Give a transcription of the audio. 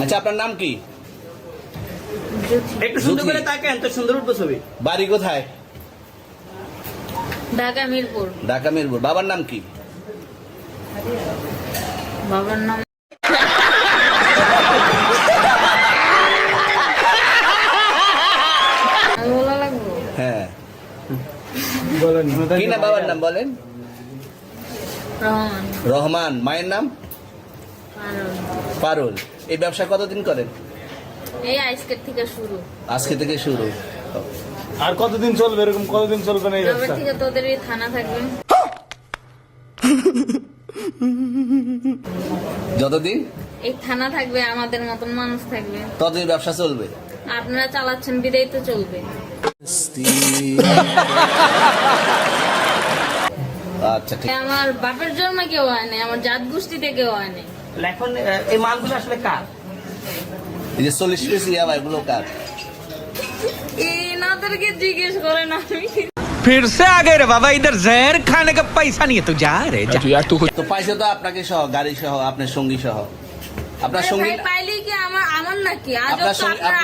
আচ্ছা আপনার নাম কি? একটু সুন্দর করে তাকান তো, সুন্দর উঠবো ছবি। বাড়ি কোথায়? ঢাকা মিরপুর। ঢাকা মিরপুর। বাবার নাম কি? বাবার নাম বলা লাগবো? হ্যাঁ বলেন কি না বাবার নাম বলেন? রহমান। রহমান। মায়ের নাম? পারুল। পারুল। এই ব্যবসা কতদিন করেন? এই আজকের থেকে শুরু। আজকে থেকে শুরু। আর কতদিন চলবে, এরকম কতদিন চলবে না এই তবে ব্যবসা? থেকে তোদের এই থানা থাকবে যতদিন এই থানা থাকবে, আমাদের মতন মানুষ থাকবে, ততদিন ব্যবসা চলবে। আপনারা চালাচ্ছেন বিদায় তো চলবে। আচ্ছা ঠিক। আমার বাপের জন্ম কেউ হয় নাই, আমার জাত গোষ্ঠীতে কেউ হয় নাই। এখন এই মালগুলো আসলে কার? এই যে 40 পিস ইয়াবা এগুলো কার? এনাদেরকে জিজ্ঞেস করেন। আমি फिर से आ गए रे बाबा, इधर जहर खाने का पैसा नहीं है, तू जा रे जा। তো পাইছে তো আপনাকে সহ, গাড়ি সহ, আপনার সঙ্গী সহ। আপনার আরে সঙ্গী ভাই পাইলেই কি আমার নাকি? আজব আপনার তো সঙ্গী আপনারা